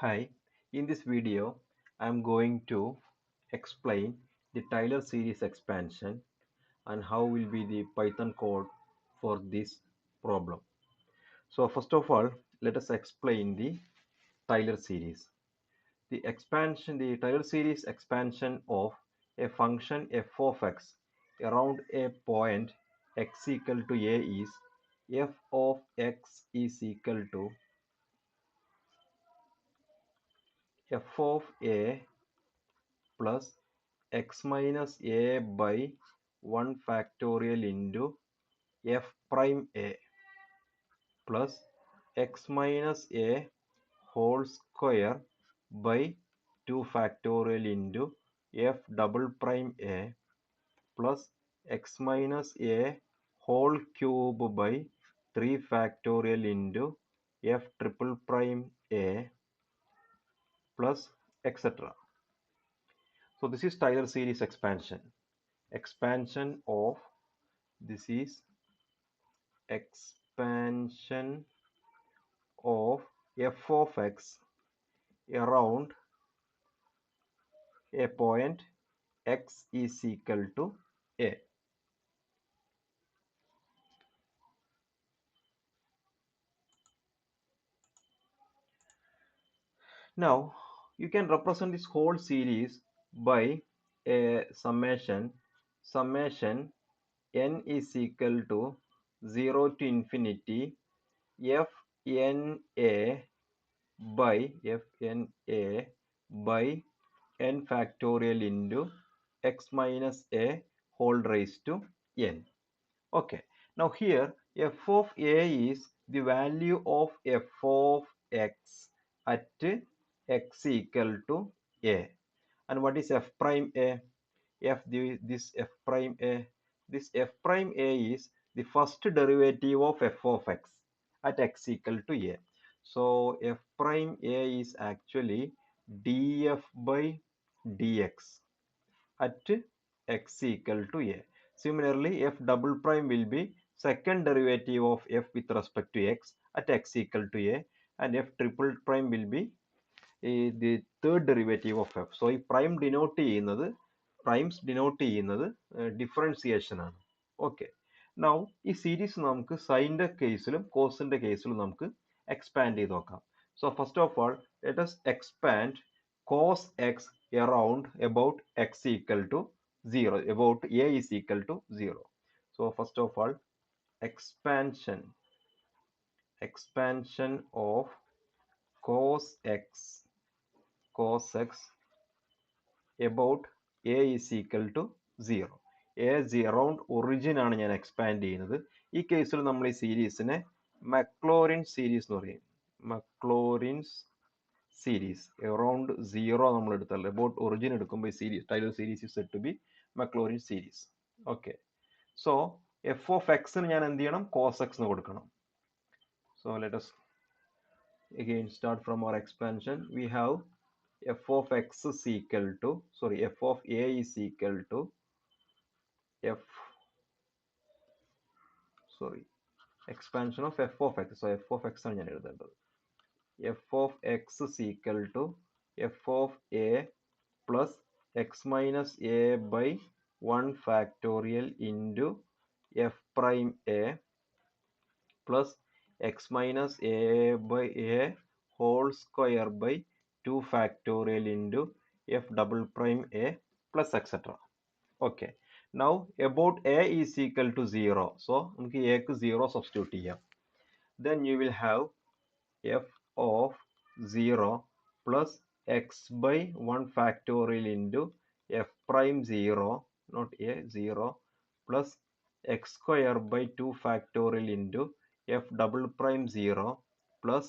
Hi, in this video, I'm going to explain the Taylor series expansion and how will be the Python code for this problem. So first of all, let us explain the Taylor series. The Taylor series expansion of a function f of x around a point x equal to a is f of x is equal to f of a plus x minus a by 1 factorial into f prime a plus x minus a whole square by 2 factorial into f double prime a plus x minus a whole cube by 3 factorial into f triple prime a plus etc. So this is Taylor series expansion. Expansion of this is expansion of f of x around a point x is equal to a. Now you can represent this whole series by a summation n is equal to 0 to infinity f n a by n factorial into x minus a whole raised to n. Okay, now here f of a is the value of f of x at x equal to a. And what is f prime a? This f prime a. This f prime a is the first derivative of f of x at x equal to a. So f prime a is actually df by dx at x equal to a. Similarly, f double prime will be second derivative of f with respect to x at x equal to a, and f triple prime will be the third derivative of f. So ഈ prime denote ചെയ്യുന്നത് primes denote ചെയ്യുന്നത് differentiation ആണ്. Okay, now ഈ series നമുക്ക് സൈൻ്റെ കേസിലും കോസിൻ്റെ കേസിലും നമുക്ക് expand ചെയ്ത് നോക്കാം. So first of all let us expand cos x around about x equal to 0, about a is equal to 0. So first of all, expansion of cos x about a is equal to 0. a around origin ആണ് ഞാൻ expand ചെയ്യുന്നത്. ഈ കേസിൽ നമ്മൾ ഈ സീരീസിനെ Maclaurin series എന്ന് പറയും. Maclaurin's series around 0 നമ്മൾ എടുത്താൽ അബൌട്ട് ഒറിജിൻ എടുക്കുമ്പോൾ ഈ series Taylor series is said to be Maclaurin series. Okay, so F of എക്സിന് ഞാൻ എന്ത് ചെയ്യണം? കോസ് എക്സ് എന്ന് കൊടുക്കണം. So let us again start from our expansion. We have f of x is equal to, f of a is equal to expansion of f of x. So f of x ആണ് ഞാൻ എഴുതേണ്ടത്. f of x is equal to f of a plus x minus a by 1 factorial into f prime a plus x minus a by a whole square by 2 factorial into f double prime a plus etc. Okay, now about a is equal to 0, so നമുക്ക് a ക്ക് 0 substitute ചെയ്യാം. Then you will have f of 0 plus x by 1 factorial into f prime 0, not a 0, plus x square by 2 factorial into f double prime 0 plus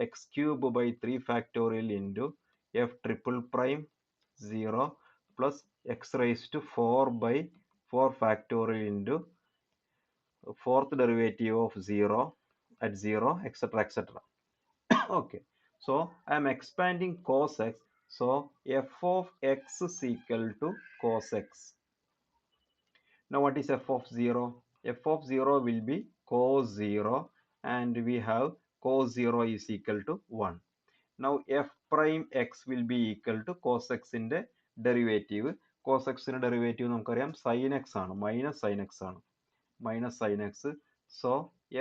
x cube by 3 factorial into f triple prime 0 plus x raised to 4 by 4 factorial into fourth derivative of 0 at 0 etc etc. Okay, so I am expanding cos x, so f of x is equal to cos x. Now what is f of 0? F of 0 will be cos 0, and we have cos 0 is equal to 1. Now f prime x will be equal to cos x ന്റെ derivative. cos x ന്റെ derivative നമുക്കറിയാം sin x ആണ്, minus sin x ആണ്, minus sin x. So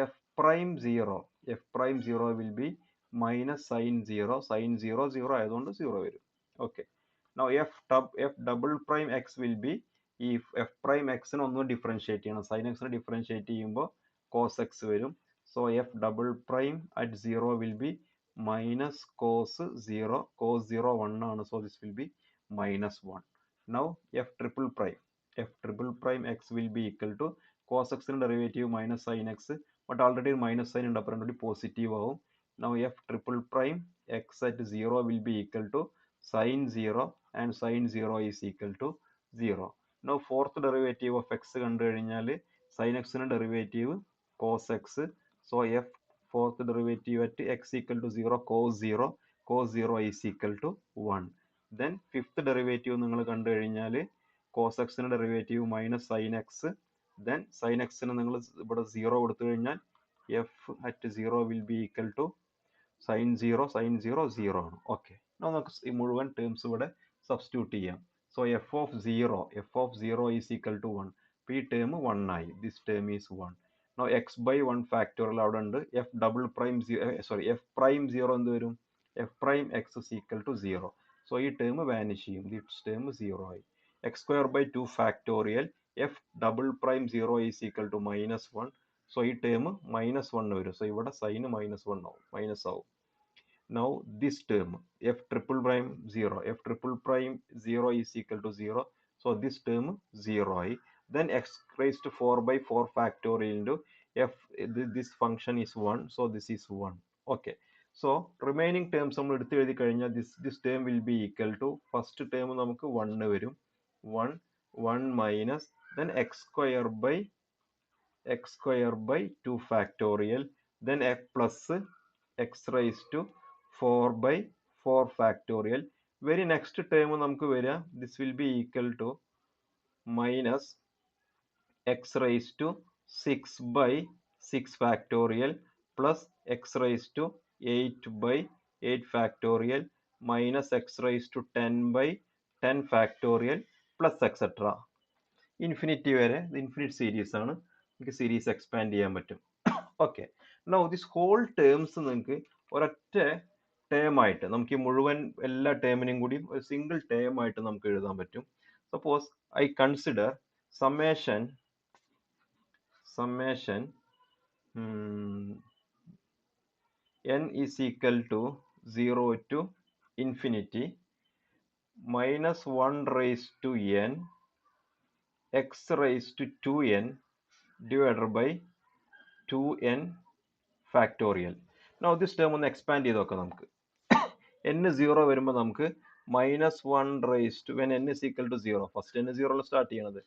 f prime 0, f prime 0 will be minus sin 0, sin 0 0 ആയതുകൊണ്ട് 0 വരും. Okay. Now f double prime x will be, ഈ f prime x നെ ഒന്ന് differentiate ചെയ്യണം, sin x നെ differentiate ചെയ്യുമ്പോൾ cos x വരും. So f double prime at 0 will be minus cos 0, cos 0 1 ആണ്, so this will be minus 1. Now f triple prime x will be equal to cos x ന്റെ derivative minus sine X, but already ഒരു minus sine ഉണ്ട്, അപ്പോൾ രണ്ടുകൂടി positive ആവും. Now F triple prime X at 0 will be equal to sine 0 and sine 0 is equal to 0. Now fourth derivative of X കണ്ടു കഴിഞ്ഞാൽ sine എക്സിന്റെ derivative cos X. So F fourth derivative at X equal to 0 cos 0 is equal to 1. Then fifth derivative നിങ്ങൾ കണ്ടു കഴിഞ്ഞാൽ cos എക്സിന്റെ derivative minus sine X. Then sine എക്സിന് നിങ്ങൾ ഇവിടെ 0 കൊടുത്തു കഴിഞ്ഞാൽ F at 0 will be equal to sine 0 0 ആണ്. ഓക്കെ, നമുക്ക് ഈ മുഴുവൻ ടേംസ് ഇവിടെ സബ്സ്റ്റിറ്റ്യൂട്ട് ചെയ്യാം. So F of 0 is equal to 1. അപ്പോൾ ഈ ടേം 1 ആയി, this term is 1. No x by 1 factorial അവിടെ ഉണ്ട്. F double prime f prime 0 എന്ത് വരും, f prime x is equal to 0. So ഈ ടേം വാനിഷ് ചെയ്യും, ദിസ് ടേം 0 ആയി. X square by 2 factorial f double prime 0 is equal to minus 1. So ഈ term minus 1 വരും. So ഇവിടെ sign minus 1 ആവും, minus ആവും. Now this term f triple prime 0 is equal to 0. So this term 0 ആയി. Then x raised to 4 by 4 factorial into f, this function is 1. So this is 1. Okay. So remaining terms നമ്മൾ എടുത്ത് എഴുതി കഴിഞ്ഞാൽ this term will be equal to, first term നമുക്ക് 1 വരും, 1 minus then x square by 2 factorial, then f plus x raised to 4 by 4 factorial. Very next term നമുക്ക് വരിക, this will be equal to minus x raised to 6 by 6 factorial plus x raised to 8 by 8 factorial minus x raised to 10 by 10 factorial plus etc. Infinity വരെ, ഇത് infinite series ആണ്, നമുക്ക് series expand ചെയ്യാൻ പറ്റും. Okay, now this whole terms നിങ്ങൾക്ക് ഒരൊറ്റ term ആയിട്ട്, നമുക്ക് ഈ മുഴുവൻ എല്ലാ ടേമിനും കൂടി ഒരു സിംഗിൾ ടേം ആയിട്ട് നമുക്ക് എഴുതാൻ പറ്റും. Suppose I consider summation n is equal to 0 to infinity minus 1 raised to n x raised to 2n divided by 2n factorial. Now this term ഒന്ന് എക്സ്പാൻഡ് ചെയ്ത് നോക്കാം. നമുക്ക് n 0 വരുമ്പോൾ നമുക്ക് minus 1 raised to, when n is equal to 0, first n 0 start ചെയ്യണത്,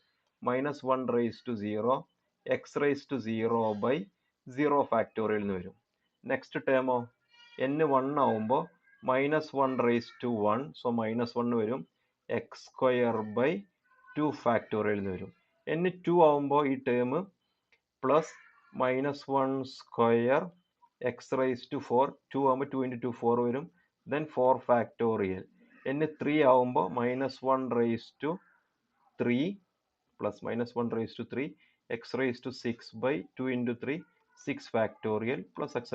minus 1 raised to 0 x raised to 0 by 0 factorial എന്ന് വരും. Next ടേമോ n 1 ആവുമ്പോൾ minus 1 raised to 1, so minus 1 വരും, x square by 2 factorial എന്ന് വരും. n 2 ആവുമ്പോൾ ഈ term plus minus 1 square x raised to 4, 2 ആവുമ്പോൾ 2 into 2 4 വരും, then 4 factorial. n 3 ആവുമ്പോൾ minus 1 raised to 3 plus minus 1 raised to 3 x raised to 6 by 2 into 3 6 factorial plus etc.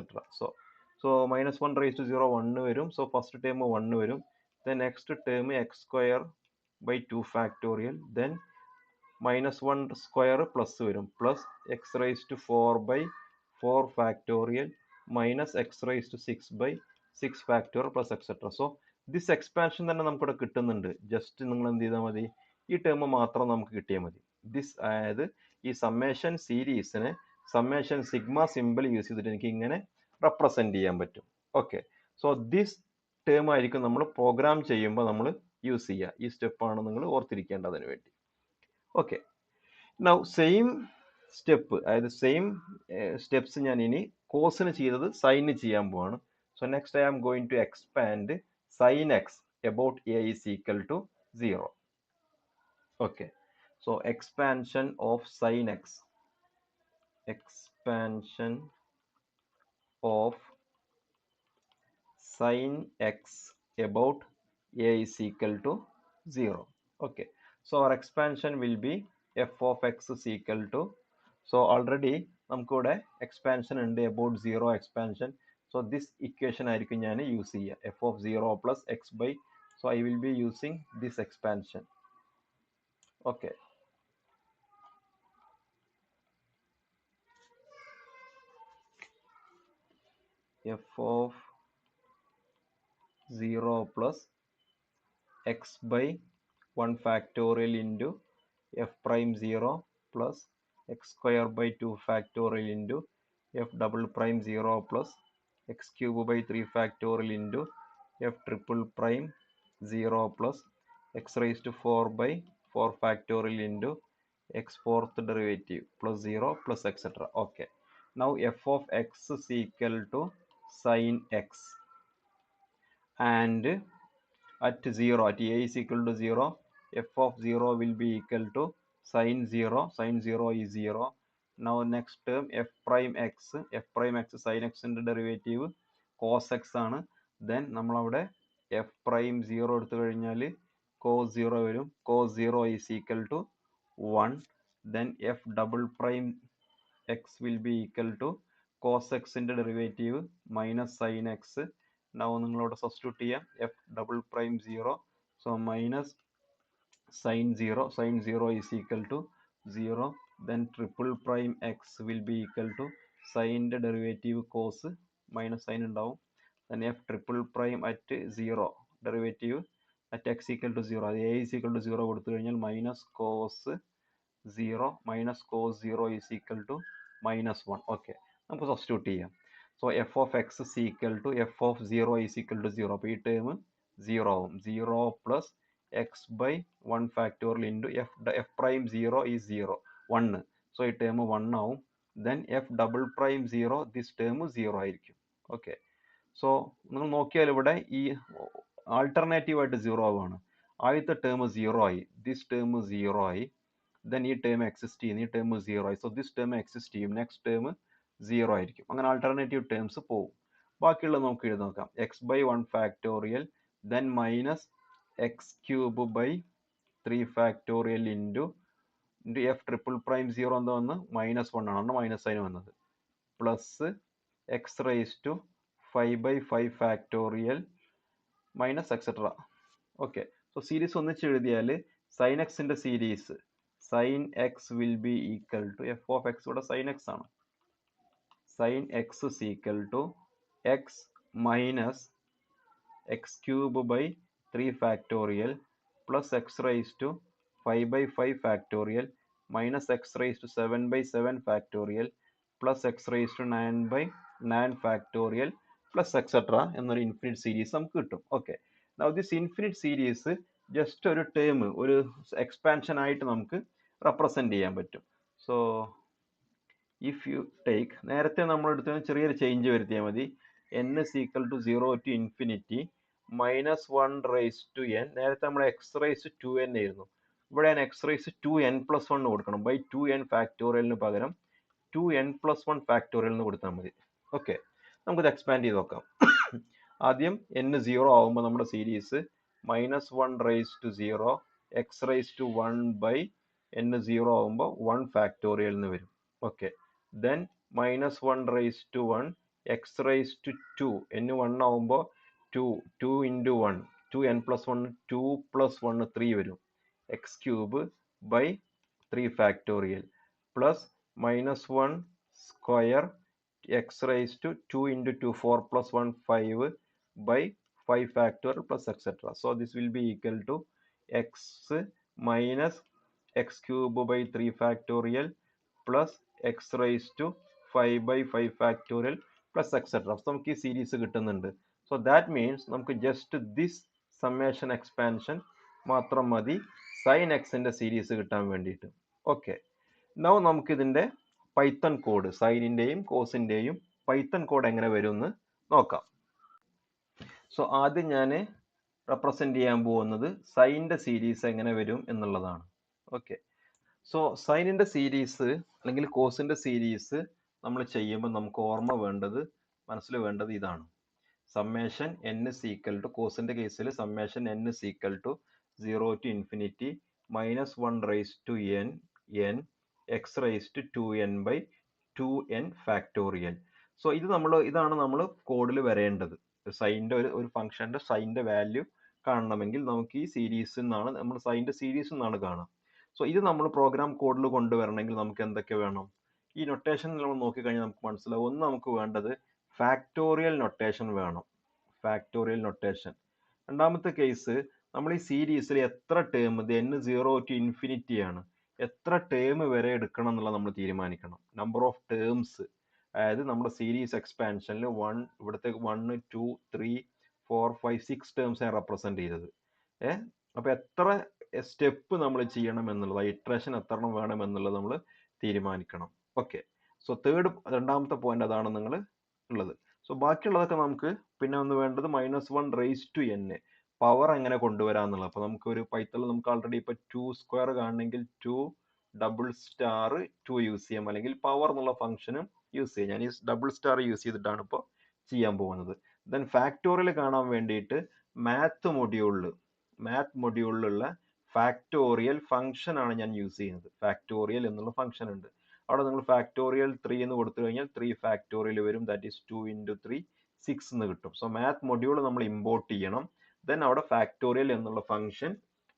So minus 1 raised to 0 1 വരും, so first term 1 വരും, then next term x square by 2 factorial, then minus 1 square plus വരും, plus x raised to 4 by 4 factorial minus x raised to 6 by 6 factorial plus etc. So this expansion തന്നെ നമുക്കിവിടെ കിട്ടുന്നുണ്ട്. Just നിങ്ങൾ എന്ത് ചെയ്താൽ മതി, ഈ ടേം മാത്രം നമുക്ക് കിട്ടിയാൽ മതി. ദിസ്, അതായത് ഈ സമ്മേഷൻ സീരീസിനെ സമ്മേഷൻ സിഗ്മ സിമ്പിൾ യൂസ് ചെയ്തിട്ട് എനിക്ക് ഇങ്ങനെ റെപ്രസെന്റ് ചെയ്യാൻ പറ്റും. ഓക്കെ, സോ ദിസ് ടേം ആയിരിക്കും നമ്മൾ പ്രോഗ്രാം ചെയ്യുമ്പോൾ നമ്മൾ യൂസ് ചെയ്യുക. ഈ സ്റ്റെപ്പാണ് നിങ്ങൾ ഓർത്തിരിക്കേണ്ടതിന് വേണ്ടി. ഓക്കെ, നൗ സെയിം സ്റ്റെപ്പ്, അതായത് സെയിം സ്റ്റെപ്സ് ഞാൻ ഇനി കോസിന് ചെയ്തത് സൈന് ചെയ്യാൻ പോവാണ്. So next I am going to expand sine x about a is equal to 0. Okay, so expansion of sin x, expansion of sin x about a is equal to 0. Okay, so our expansion will be f of x is equal to, so already നമുക്കിവിടെ expansion ഉണ്ട് about 0 expansion. So this equation ആയിരിക്കും ഞാൻ use ചെയ്യുക, f of 0 plus x by, so I will be using this expansion. Okay, f of 0 plus x by 1 factorial into f prime 0 plus x square by 2 factorial into f double prime 0 plus x cube by 3 factorial into f triple prime 0 plus x raised to 4 by 4 factorial into x fourth derivative plus 0 plus etc. Okay, now f of x is equal to sin x, and at 0, at a is equal to 0, f of 0 will be equal to sin 0, sin 0 is 0. Now next term f prime x sin x ന്റെ derivative cos x ആണ്. then നമ്മളവിടെ f prime 0 എടുത്തു കഴിഞ്ഞാൽ cos 0 വരും, cos 0 is equal to 1. then f double prime x will be equal to cos x ന്റെ derivative minus sin x. now നിങ്ങളവിടെ substitute ചെയ്യാം f double prime 0, so minus sin 0 is equal to 0. then triple prime x will be equal to sin ന്റെ derivative cos minus sin ഉണ്ടാവും. then f triple prime at 0 derivative at x equal to 0, അത് a is equal to 0 കൊടുത്തു കഴിഞ്ഞാൽ minus cos 0 is equal to minus 1. okay, നമുക്ക് substitute ചെയ്യാം. so f of x is equal to f of 0 is equal to 0, അപ്പോൾ ഈ term 0 ആവും. 0 plus x by 1 factorial into f prime 0 is 0, 1, so ഈ term 1 ആവും. then f double prime 0, this term 0 ആയിരിക്കും. okay, so നിങ്ങൾ നോക്കിയാൽ ഇവിടെ ഈ ആൾട്ടർനേറ്റീവ് ആയിട്ട് 0 ആവുകയാണ്. ആദ്യത്തെ ടേം 0 ആയി, this term 0 ആയി, then ഈ ടേം എക്സിസ്റ്റ് ചെയ്യുന്നു, ഈ ടേം 0 ആയി, so this term എക്സിസ്റ്റ് ചെയ്യും, നെക്സ്റ്റ് ടേം 0 ആയിരിക്കും. അങ്ങനെ ആൾട്ടർനേറ്റീവ് ടേംസ് പോകും. ബാക്കിയുള്ളത് നമുക്ക് എഴുതി നോക്കാം. x by 1 factorial then minus x cube by 3 factorial into f triple prime 0 എന്താ വന്ന് മൈനസ് 1 ആണ്, മൈനസ് സൈൻ വന്നത്, plus x raised to 5 by 5 factorial minus etc. okay, so series ഒന്നിച്ച് എഴുതിയാൽ sin x ന്റെ series sin x will be equal to f of x, ഇവിടെ sin x ആണ്, sin x is equal to x minus x cube by 3 factorial plus x raised to 5 by 5 factorial minus x raised to 7 by 7 factorial plus x raised to 9 by 9 factorial plus etc. എന്നൊരു infinite series നമുക്ക് കിട്ടും. Okay, now this infinite series just ഒരു term, ഒരു expansion ആയിട്ട് നമുക്ക് represent ചെയ്യാൻ പറ്റും. So if you take, നേരത്തെ നമ്മൾ എടുത്തതിന് ചെറിയൊരു ചേഞ്ച് വരുത്തിയാൽ മതി. n is equal to 0 to infinity minus 1 raised to n, നേരത്തെ നമ്മൾ x raised to 2n ആയിരുന്നു, ഇവിടെ ഞാൻ x raised to 2n plus 1 കൊടുക്കണം, by 2n ഫാക്ടോറിയലിന് പകരം 2n plus 1 ഫാക്ടോറിയൽ എന്ന് കൊടുത്താൽ മതി. ഓക്കെ, നമുക്കിത് എക്സ്പാൻഡ് ചെയ്ത് നോക്കാം. ആദ്യം n 0 ആകുമ്പോൾ നമ്മുടെ series minus 1 raised to 0 x raised to 1 by n 0 ആകുമ്പോൾ 1 ഫാക്ടോറിയൽ എന്ന് വരും. Okay, then minus 1 raised to 1 x raised to 2, n 1 ആകുമ്പോൾ 2 into 1, 2n plus 1, 2 plus 1 3 വരും, x cube by 3 factorial plus minus 1 square x raised to 2 into 2, 4 plus 1 5 by 5 factorial plus etc. so this will be equal to x minus x cube by 3 factorial plus x raised to 5 by 5 factorial plus etc. so നമുക്ക് ഈ series കിട്ടുന്നുണ്ട്. so that means നമുക്ക് just this summation expansion മാത്രം മതി sin x ന്റെ series കിട്ടാൻ വേണ്ടിയിട്ട്. Okay, now നമുക്ക് ഇതിന്റെ പൈത്തൺ കോഡ്, സൈനിന്റെയും കോസിന്റെയും പൈത്തൺ കോഡ് എങ്ങനെ വരും എന്ന് നോക്കാം. സോ ആദ്യം ഞാൻ റെപ്രസെന്റ് ചെയ്യാൻ പോകുന്നത് സൈനിന്റെ സീരീസ് എങ്ങനെ വരും എന്നുള്ളതാണ്. ഓക്കെ, സോ സൈനിന്റെ സീരീസ് അല്ലെങ്കിൽ കോസിന്റെ സീരീസ് നമ്മൾ ചെയ്യുമ്പോൾ നമുക്ക് ഓർമ്മ വേണ്ടത്, മനസ്സിൽ വേണ്ടത് ഇതാണ്. summation n is equal to cosന്റെ കേസിൽ summation n is equal to 0 to infinity minus 1 raised to n x raised to 2n by 2n factorial. So ഇതാണ് നമ്മൾ കോഡിൽ വരേണ്ടത്. സൈൻ്റെ ഒരു ഫംഗ്ഷന്റെ സൈൻ്റെ വാല്യൂ കാണണമെങ്കിൽ നമുക്ക് ഈ സീരീസിൽ നിന്നാണ് നമ്മൾ സൈൻ്റെ സീരീസിൽ നിന്നാണ് കാണാം. സോ ഇത് നമ്മൾ പ്രോഗ്രാം കോഡിൽ കൊണ്ടുവരണമെങ്കിൽ നമുക്ക് എന്തൊക്കെ വേണം? ഈ നൊട്ടേഷൻ നമ്മൾ നോക്കിക്കഴിഞ്ഞാൽ നമുക്ക് മനസ്സിലാവും. ഒന്ന് നമുക്ക് വേണ്ടത് ഫാക്ടോറിയൽ നൊട്ടേഷൻ വേണം, ഫാക്ടോറിയൽ നൊട്ടേഷൻ. രണ്ടാമത്തെ കേസ് നമ്മൾ ഈ സീരീസിൽ എത്ര ടേം, ഇത് n 0 to ഇൻഫിനിറ്റി ആണ്, എത്ര ടേം വരെ എടുക്കണം എന്നുള്ളത് നമ്മൾ തീരുമാനിക്കണം. നമ്പർ ഓഫ് ടേംസ്, അതായത് നമ്മുടെ സീരീസ് എക്സ്പാൻഷനിൽ ഇവിടുത്തെ 1 2 3 4 5 6 ടേംസാണ് റെപ്രസെന്റ് ചെയ്തത്. അപ്പോൾ എത്ര സ്റ്റെപ്പ് നമ്മൾ ചെയ്യണം എന്നുള്ളത്, ഇറ്ററേഷൻ എത്ര എണ്ണം വേണം എന്നുള്ളത് നമ്മൾ തീരുമാനിക്കണം. ഓക്കെ, സോ രണ്ടാമത്തെ പോയിന്റ് അതാണ് നിങ്ങൾ ഉള്ളത്. സോ ബാക്കിയുള്ളതൊക്കെ നമുക്ക് പിന്നെ ഒന്ന് വേണ്ടത് -1 റേസ് ടു n, പവർ എങ്ങനെ കൊണ്ടുവരാന്നുള്ളത്. അപ്പോൾ നമുക്ക് ഒരു പൈത്തണിൽ നമുക്ക് ആൾറെഡി ഇപ്പോൾ 2 സ്ക്വയർ കാണണമെങ്കിൽ 2 ഡബിൾ സ്റ്റാർ 2 യൂസ് ചെയ്യാം, അല്ലെങ്കിൽ പവർ എന്നുള്ള ഫംഗ്ഷനും യൂസ് ചെയ്യാം. ഞാൻ ഈ ഡബിൾ സ്റ്റാർ യൂസ് ചെയ്തിട്ടാണ് ഇപ്പോൾ ചെയ്യാൻ പോകുന്നത്. ദെൻ ഫാക്ടോറിയൽ കാണാൻ വേണ്ടിയിട്ട് മാത്ത് മൊഡ്യൂളിലുള്ള ഫാക്ടോറിയൽ ഫംഗ്ഷൻ ആണ് ഞാൻ യൂസ് ചെയ്യുന്നത്. ഫാക്ടോറിയൽ എന്നുള്ള ഫംഗ്ഷൻ ഉണ്ട്. അവിടെ നിങ്ങൾ ഫാക്ടോറിയൽ 3 എന്ന് കൊടുത്തു കഴിഞ്ഞാൽ 3 ഫാക്ടോറിയൽ വരും, ദാറ്റ് ഈസ് 2 into 3 6 എന്ന് കിട്ടും. സോ മാത്ത് മൊഡ്യൂൾ നമ്മൾ ഇമ്പോർട്ട് ചെയ്യണം, ദെൻ അവിടെ ഫാക്ടോറിയൽ എന്നുള്ള ഫംഗ്ഷൻ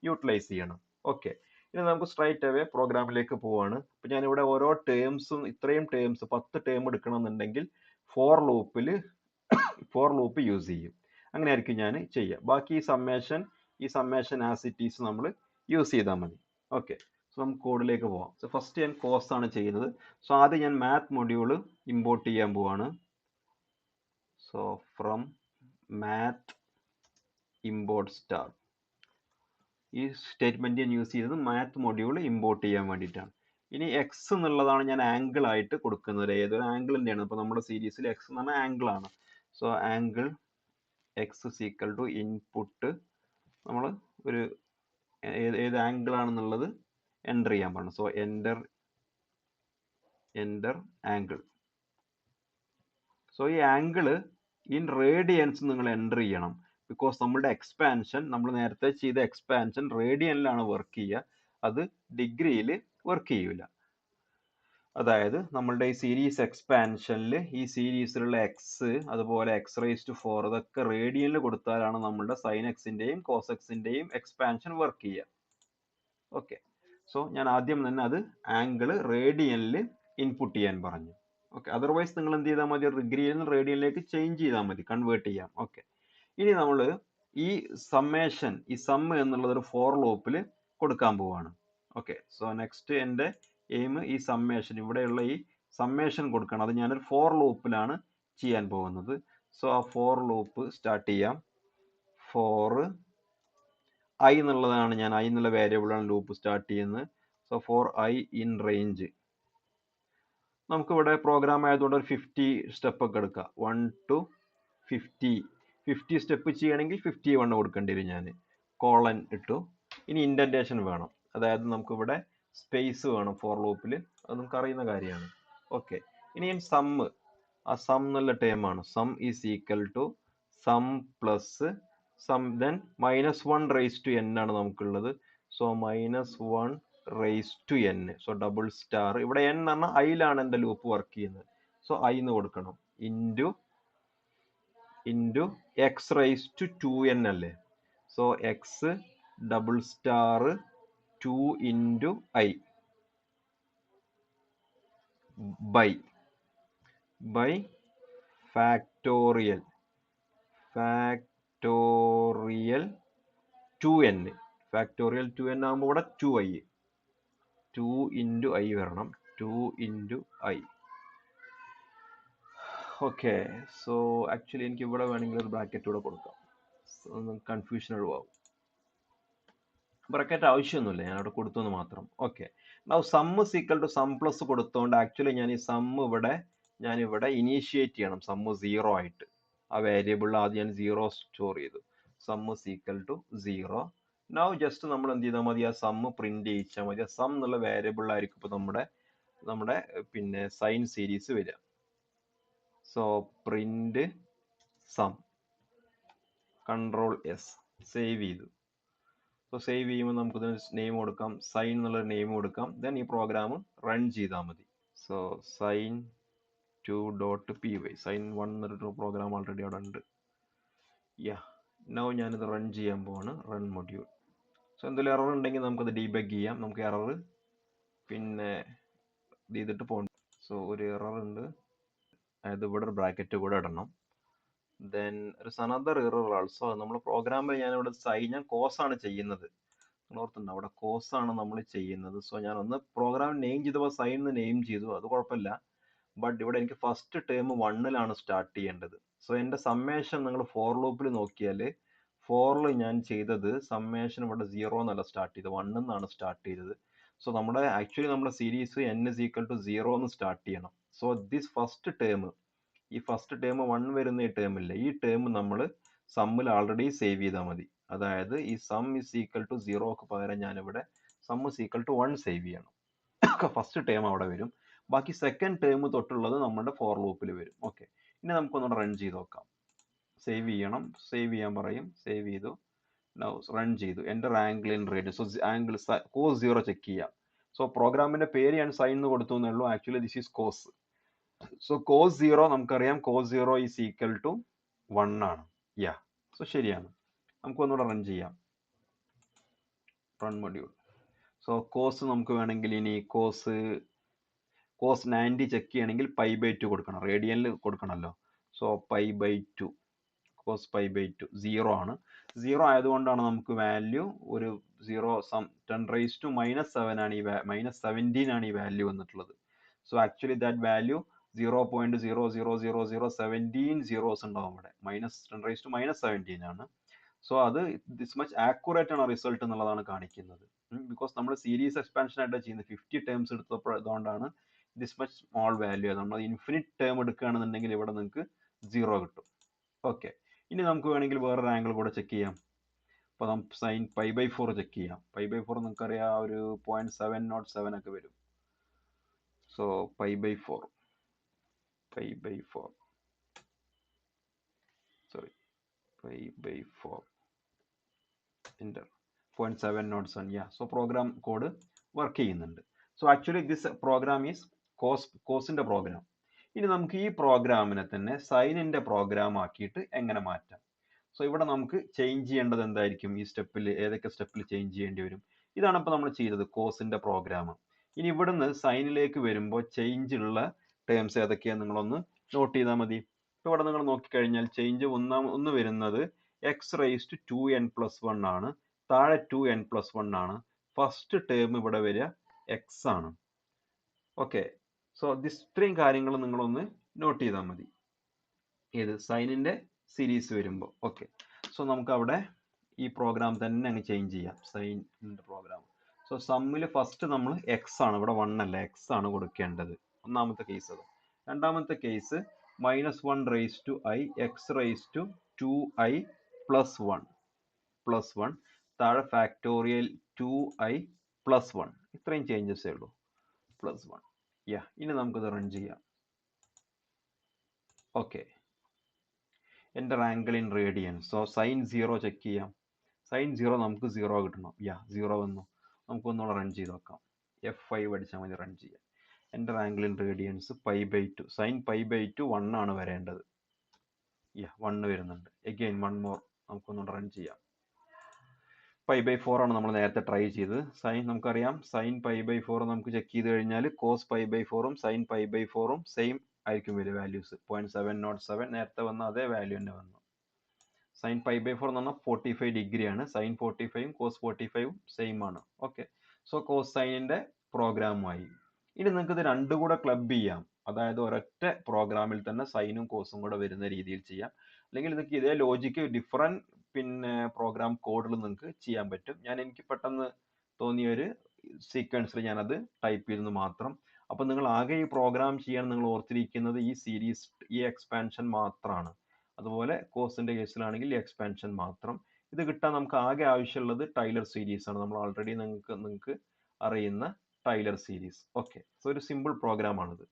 യൂട്ടിലൈസ് ചെയ്യണം. ഓക്കെ, ഇനി നമുക്ക് സ്ട്രൈറ്റ് അവേ പ്രോഗ്രാമിലേക്ക് പോവാണ്. അപ്പോൾ ഞാനിവിടെ ഓരോ ടേംസും, ഇത്രയും ടേംസ് 10 ടേം എടുക്കണമെന്നുണ്ടെങ്കിൽ ഫോർ ലൂപ്പ് യൂസ് ചെയ്യും. അങ്ങനെ ആയിരിക്കും ഞാൻ ചെയ്യുക. ബാക്കി ഈ സമ്മേഷൻ ആസ് ഇറ്റ് ഈസ് നമ്മൾ യൂസ് ചെയ്താൽ മതി. ഓക്കെ, സോ നമുക്ക് കോഡിലേക്ക് പോവാം. സോ ഫസ്റ്റ് ഞാൻ കോസ് ആണ് ചെയ്യുന്നത്. സോ ആദ്യം ഞാൻ മാത്ത് മൊഡ്യൂൾ ഇമ്പോർട്ട് ചെയ്യാൻ പോവാണ്. So from math import star, ഈ സ്റ്റേറ്റ്മെന്റ് ഞാൻ യൂസ് ചെയ്തത് മാത്ത് മൊഡ്യൂൾ ഇമ്പോർട്ട് ചെയ്യാൻ വേണ്ടിയിട്ടാണ്. ഇനി എക്സ് എന്നുള്ളതാണ് ഞാൻ ആംഗിൾ ആയിട്ട് കൊടുക്കുന്നത്. ഏതൊരു ആംഗിൾ തന്നെയാണ്. ഇപ്പോൾ നമ്മുടെ സീരീസിൽ എക്സ് എന്ന് പറഞ്ഞാൽ ആംഗിൾ ആണ്. So angle x is equal to input, നമ്മൾ ഒരു ഏത് ആംഗിൾ ആണെന്നുള്ളത് എൻ്റർ ചെയ്യാൻ പാടില്ല. So enter angle. സോ ഈ ആംഗിള് ഇൻ റേഡിയൻസ് നിങ്ങൾ എൻ്റർ ചെയ്യണം. ബിക്കോസ് നമ്മുടെ എക്സ്പാൻഷൻ, നമ്മൾ നേരത്തെ ചെയ്ത എക്സ്പാൻഷൻ റേഡിയനിലാണ് വർക്ക് ചെയ്യുക, അത് ഡിഗ്രിയിൽ വർക്ക് ചെയ്യൂല. അതായത് നമ്മളുടെ ഈ സീരീസ് എക്സ്പാൻഷനിൽ ഈ സീരീസിലുള്ള എക്സ്, അതുപോലെ എക്സ് റേസ് ടു 4, ഇതൊക്കെ റേഡിയനിൽ കൊടുത്താലാണ് നമ്മളുടെ സൈൻ എക്സിൻ്റെയും കോസ് എക്സിൻ്റെയും എക്സ്പാൻഷൻ വർക്ക് ചെയ്യുക. ഓക്കെ, സോ ഞാൻ ആദ്യം തന്നെ അത് ആംഗിള് റേഡിയനിൽ ഇൻപുട്ട് ചെയ്യാൻ പറഞ്ഞു. ഓക്കെ, അതർവൈസ് നിങ്ങൾ എന്ത് ചെയ്താൽ മതി, ഡിഗ്രിയിൽ റേഡിയനിലേക്ക് ചേഞ്ച് ചെയ്താൽ മതി, കൺവേർട്ട് ചെയ്യാം. ഓക്കെ, ഇനി നമ്മൾ ഈ സമ്മേഷൻ, ഈ സം എന്നുള്ളത് ഒരു ഫോർ ലൂപ്പിൽ കൊടുക്കാൻ പോവാണ്. ഓക്കെ, സോ നെക്സ്റ്റ് എൻ്റെ എയിം ഈ സമ്മേഷൻ, ഇവിടെയുള്ള ഈ സമ്മേഷൻ കൊടുക്കണം. അത് ഞാനൊരു ഫോർ ലൂപ്പിലാണ് ചെയ്യാൻ പോകുന്നത്. സോ ആ ഫോർ ലൂപ്പ് സ്റ്റാർട്ട് ചെയ്യാം. ഫോർ ഐ എന്നുള്ളതാണ്, ഞാൻ ഐ എന്നുള്ള വേരിയബിളാണ് ലൂപ്പ് സ്റ്റാർട്ട് ചെയ്യുന്നത്. So for I in range, നമുക്കിവിടെ പ്രോഗ്രാം ആയതുകൊണ്ട് ഒരു 50 സ്റ്റെപ്പ് ഒക്കെ എടുക്കാം. 1 to 50 സ്റ്റെപ്പ് ചെയ്യണമെങ്കിൽ 51 കൊടുക്കേണ്ടി വരും. ഞാൻ കോളൻ ഇട്ടു. ഇനി ഇൻഡന്റേഷൻ വേണം, അതായത് നമുക്കിവിടെ സ്പേസ് വേണം ഫോർ ലൂപ്പിൽ, അത് നമുക്ക് അറിയുന്ന കാര്യമാണ്. ഓക്കെ, ഇനി സമ്മ്, ആ സം എന്നുള്ള ടേമാണ്. Sum is equal to sum plus sum, then -1 raise to n ആണ് നമുക്കുള്ളത്. So -1 raise to n, so double star, ഇവിടെ n എന്ന് പറഞ്ഞാൽ ഐയിലാണ് എൻ്റെ ലൂപ്പ് വർക്ക് ചെയ്യുന്നത്. സോ ഐ എന്ന് കൊടുക്കണം, into x raise to 2n അല്ലേ. So x double star 2 into i by factorial 2n. Factorial 2n ആകുമ്പോൾ ഇവിടെ 2i, 2 ഇൻറ്റു ഐ വരണം, 2 into i. Okay, so actually എനിക്ക് ഇവിടെ വേണമെങ്കിൽ ഒരു ബ്രാക്കറ്റ് ഇവിടെ കൊടുക്കാം, കൺഫ്യൂഷൻ ഒഴിവാകും. ബ്രാക്കറ്റ് ആവശ്യമൊന്നുമില്ല, ഞാൻ അവിടെ കൊടുത്തു എന്ന് മാത്രം. Okay, sum is equal to sum plus കൊടുത്തോണ്ട് ആക്ച്വലി ഞാൻ ഈ സം ഞാനിവിടെ ഇനീഷ്യേറ്റ് ചെയ്യണം, സം 0 ആയിട്ട്. ആ വേരിയബിളിൽ ആദ്യം ഞാൻ 0 സ്റ്റോർ ചെയ്തു. Sum is equal to 0. Now just നമ്മൾ എന്ത് ചെയ്താൽ മതി, ആ സം പ്രിന്റ് ചെയ്യിച്ചാൽ മതി. ആ സം എന്നുള്ള വേരിയബിളിലായിരിക്കും ഇപ്പോൾ നമ്മുടെ പിന്നെ സൈൻ സീരീസ് വരിക. So print sum, control S, save ചെയ്തു. സോ സേവ് ചെയ്യുമ്പോൾ നമുക്കിതിന് നെയിം കൊടുക്കാം, സൈൻ എന്നുള്ള നെയിം കൊടുക്കാം. ദെൻ ഈ പ്രോഗ്രാം റൺ ചെയ്താൽ മതി. സോ സൈൻ 2.py, സൈൻ 1 എന്നൊരു പ്രോഗ്രാം ഓൾറെഡി അവിടെ ഉണ്ട്. യാ, നൗ ഞാനിത് റൺ ചെയ്യാൻ പോവാണ്, റൺ മൊഡ്യൂൾ. സോ എന്തെങ്കിലും എറർ ഉണ്ടെങ്കിൽ നമുക്കത് ഡീബഗ് ചെയ്യാം. നമുക്ക് എറർ പിന്നെ ഇത് ചെയ്തിട്ട് പോകണം. സോ ഒരു എറർ ഉണ്ട്, അതായത് ഇവിടെ ഒരു ബ്രാക്കറ്റ് കൂടെ ഇടണം. ദെൻ ഒരു അനദർ എറർ ആൾസോ, നമ്മൾ പ്രോഗ്രാമിൽ ഞാനിവിടെ ഞാൻ കോസ് ആണ് ചെയ്യുന്നത്, ഓർത്തുണ്ട് അവിടെ കോസ് ആണ് നമ്മൾ ചെയ്യുന്നത്. സോ ഞാൻ ഒന്ന് പ്രോഗ്രാം നെയിം ചെയ്തപ്പോൾ സൈൻ എന്ന് നെയിം ചെയ്തു, അത് കുഴപ്പമില്ല. ബട്ട് ഇവിടെ എനിക്ക് ഫസ്റ്റ് ടേം 1-ലാണ് സ്റ്റാർട്ട് ചെയ്യേണ്ടത്. സോ എൻ്റെ സമ്മേഷൻ നിങ്ങൾ ഫോർ ലൂപ്പിൽ നോക്കിയാൽ ഫോറിൽ ഞാൻ ചെയ്തത് സമ്മേഷൻ ഇവിടെ 0 എന്നല്ല സ്റ്റാർട്ട് ചെയ്തത്, 1 എന്നാണ് സ്റ്റാർട്ട് ചെയ്തത്. സോ ആക്ച്വലി നമ്മുടെ series n is equal to 0 എന്ന് സ്റ്റാർട്ട് ചെയ്യണം. സോ ദിസ് ഫസ്റ്റ് ടേം, ഈ ഫസ്റ്റ് ടേം 1 വരുന്ന ഈ ടേമില്ലേ, ഈ ടേം നമ്മൾ സമ്മിൽ ആൾറെഡി സേവ് ചെയ്താൽ മതി. അതായത് ഈ സം ഇസ് ഈക്വൽ ടു 0ക്ക് പകരം ഞാനിവിടെ sum is equal to 1 save ചെയ്യണം. ഫസ്റ്റ് ടേം അവിടെ വരും, ബാക്കി സെക്കൻഡ് ടേം തൊട്ടുള്ളത് നമ്മുടെ ഫോർ ലൂപ്പിൽ വരും. ഓക്കെ, ഇനി നമുക്കൊന്നുകൂടെ റൺ ചെയ്ത് നോക്കാം. സേവ് ചെയ്യണം, സേവ് ചെയ്യാൻ പറയും, സേവ് ചെയ്തു, റൺ ചെയ്തു. Enter angle in radius, so angle cos 0 check ചെയ്യാം. സോ പ്രോഗ്രാമിന്റെ പേര് ഞാൻ സൈൻ എന്ന് കൊടുത്തു എന്നേ ഉള്ളൂ, actually this is cos. So cos 0 നമുക്കറിയാം, കോസ് 0 ഈസ് ഈക്വൽ ടു 1 ആണ്. യാ, സോ ശരിയാണ്. നമുക്കൊന്നുകൂടെ റൺ ചെയ്യാം, റൺ മൊഡ്യൂൾ. സോ കോസ് നമുക്ക് വേണമെങ്കിൽ ഇനി കോസ് 90 ചെക്ക് ചെയ്യണമെങ്കിൽ π/2 കൊടുക്കണം, റേഡിയനിൽ കൊടുക്കണമല്ലോ. സോ π/2, കോസ് π/2 0 ആണ്. 0 ആയതുകൊണ്ടാണ് നമുക്ക് വാല്യൂ ഒരു 0 10⁻⁻7 ആണ് ഈ -17 ആണ് ഈ വാല്യൂ വന്നിട്ടുള്ളത്. So actually that value 0.0000017 zeros ഉണ്ടാവും ഇവിടെ, -10⁻⁻17 ആണ്. സോ അത് ദിസ് മച്ച് ആക്യുറേറ്റ് ആണ് റിസൾട്ട് എന്നുള്ളതാണ് കാണിക്കുന്നത്. ബിക്കോസ് നമ്മൾ സീരീസ് എക്സ്പാൻഷൻ ആയിട്ടാണ് ചെയ്യുന്നത്, 50 ടേംസ് എടുത്തപ്പോൾ, അതുകൊണ്ടാണ് ദിസ് മച്ച് സ്മോൾ വാല്യൂ. നമ്മൾ ഇൻഫിനിറ്റ് ടേം എടുക്കുകയാണെന്നുണ്ടെങ്കിൽ ഇവിടെ നിങ്ങൾക്ക് 0 കിട്ടും. ഓക്കെ, ഇനി നമുക്ക് വേണമെങ്കിൽ വേറൊരു ആംഗിൾ കൂടെ ചെക്ക് ചെയ്യാം. അപ്പോൾ നമുക്ക് സൈൻ π/4 ചെക്ക് ചെയ്യാം. π/4 നിങ്ങൾക്കറിയാം ഒരു 0.707 ഒക്കെ വരും. So π/4 sorry π/4 enter 0.707. Yeah, so program code work ചെയ്യുന്നുണ്ട്. So actually this program is കോസിന്റെ പ്രോഗ്രാം. ഇനി നമുക്ക് ഈ പ്രോഗ്രാമിനെ തന്നെ സൈനിന്റെ പ്രോഗ്രാം ആക്കിയിട്ട് എങ്ങനെ മാറ്റാം. സോ ഇവിടെ നമുക്ക് ചേഞ്ച് ചെയ്യേണ്ടത് എന്തായിരിക്കും, ഈ സ്റ്റെപ്പിൽ ഏതൊക്കെ സ്റ്റെപ്പിൽ ചേഞ്ച് ചെയ്യേണ്ടി വരും. ഇതാണ് ഇപ്പോൾ നമ്മൾ ചെയ്തത്, കോസിന്റെ പ്രോഗ്രാം. ഇനി ഇവിടുന്ന് സൈനിലേക്ക് വരുമ്പോൾ ചേഞ്ച് ഉള്ള ടേംസ് ഏതൊക്കെയാണ് നിങ്ങളൊന്ന് നോട്ട് ചെയ്താൽ മതി. ഇപ്പോൾ ഇവിടെ നിങ്ങൾ നോക്കിക്കഴിഞ്ഞാൽ ചേഞ്ച് ഒന്ന് വരുന്നത് x⁻²n+1 ആണ്, താഴെ 2n+1 ആണ്. ഫസ്റ്റ് ടേം ഇവിടെ വരിക x ആണ്. ഓക്കെ, സോ ഇത്രയും കാര്യങ്ങൾ നിങ്ങളൊന്ന് നോട്ട് ചെയ്താൽ മതി, ഏത് സൈനിന്റെ സീരീസ് വരുമ്പോൾ. ഓക്കെ, സോ നമുക്ക് അവിടെ ഈ പ്രോഗ്രാം തന്നെ അങ്ങ് ചേഞ്ച് ചെയ്യാം, സൈനിന്റെ പ്രോഗ്രാം. സോ സമ്മിൽ ഫസ്റ്റ് നമ്മൾ x ആണ്, ഇവിടെ 1 അല്ല, x ആണ് കൊടുക്കേണ്ടത്, ഒന്നാമത്തെ കേസ് അത്. രണ്ടാമത്തെ കേസ് -1⁻i x⁻²i +1 താഴെ ഫാക്ടോറിയൽ 2i +1, ഇത്രയും ചേഞ്ചസേ ഉള്ളൂ, +1. യാ, ഇനി നമുക്കിത് റൺ ചെയ്യാം. Okay, enter angle in radians. So sine 0 check ചെയ്യാം. സൈൻ 0 നമുക്ക് 0 കിട്ടണം. യാ, 0 വന്നു. നമുക്കൊന്നുകൂടെ റൺ ചെയ്ത് നോക്കാം, F5 അടിച്ചാൽ മതി, റൺ ചെയ്യാം. Enter angle in radians π/2, sine π/2 1 ആണ് വരേണ്ടത്. യാ, 1 വരുന്നുണ്ട്. എഗെയിൻ 1 മോർ, നമുക്കൊന്നുകൂടെ റൺ ചെയ്യാം. π/4 ആണ് നമ്മൾ നേരത്തെ ട്രൈ ചെയ്തത്. സൈൻ നമുക്കറിയാം, സൈൻ π/4 നമുക്ക് ചെക്ക് ചെയ്ത് കഴിഞ്ഞാൽ കോസ് π/4ഉം സൈൻ π/4ഉം സെയിം ആയിരിക്കും വരിക വാല്യൂസ്, 0.707 നേരത്തെ വന്ന അതേ വാല്യൂ തന്നെ വന്നു. സൈൻ π/4 എന്ന് പറഞ്ഞാൽ 45 ഡിഗ്രി ആണ്, സൈൻ 45ഉം കോസ് 45ഉം സെയിം ആണ്. ഓക്കെ, സോ കോസ് സൈനിന്റെ പ്രോഗ്രാമായി. ഇനി നിങ്ങൾക്ക് ഇത് രണ്ടും കൂടെ ക്ലബ് ചെയ്യാം, അതായത് ഒരൊറ്റ പ്രോഗ്രാമിൽ തന്നെ സൈനും കോസും കൂടെ വരുന്ന രീതിയിൽ ചെയ്യാം. അല്ലെങ്കിൽ നിങ്ങൾക്ക് ഇതേ ലോജിക്ക് ഡിഫറെന്റ് പ്രോഗ്രാം കോഡിൽ നിങ്ങൾക്ക് ചെയ്യാൻ പറ്റും. എനിക്ക് പെട്ടെന്ന് തോന്നിയ ഒരു സീക്വൻസിൽ ഞാനത് ടൈപ്പ് ചെയ്തെന്ന് മാത്രം. അപ്പം നിങ്ങൾ ആകെ ഈ പ്രോഗ്രാം ചെയ്യാൻ നിങ്ങൾ ഓർത്തിരിക്കുന്നത് ഈ സീരീസ്, ഈ എക്സ്പാൻഷൻ മാത്രമാണ്. അതുപോലെ കോസിന്റെ കേസിലാണെങ്കിൽ ഈ എക്സ്പാൻഷൻ മാത്രം. ഇത് കിട്ടാൻ നമുക്ക് ആകെ ആവശ്യമുള്ളത് ടൈലർ സീരീസ് ആണ്, നമ്മൾ ഓൾറെഡി നിങ്ങൾക്ക് അറിയുന്ന ടൈലർ സീരീസ്. ഓക്കെ, സോ ഒരു സിമ്പിൾ പ്രോഗ്രാം ആണിത്.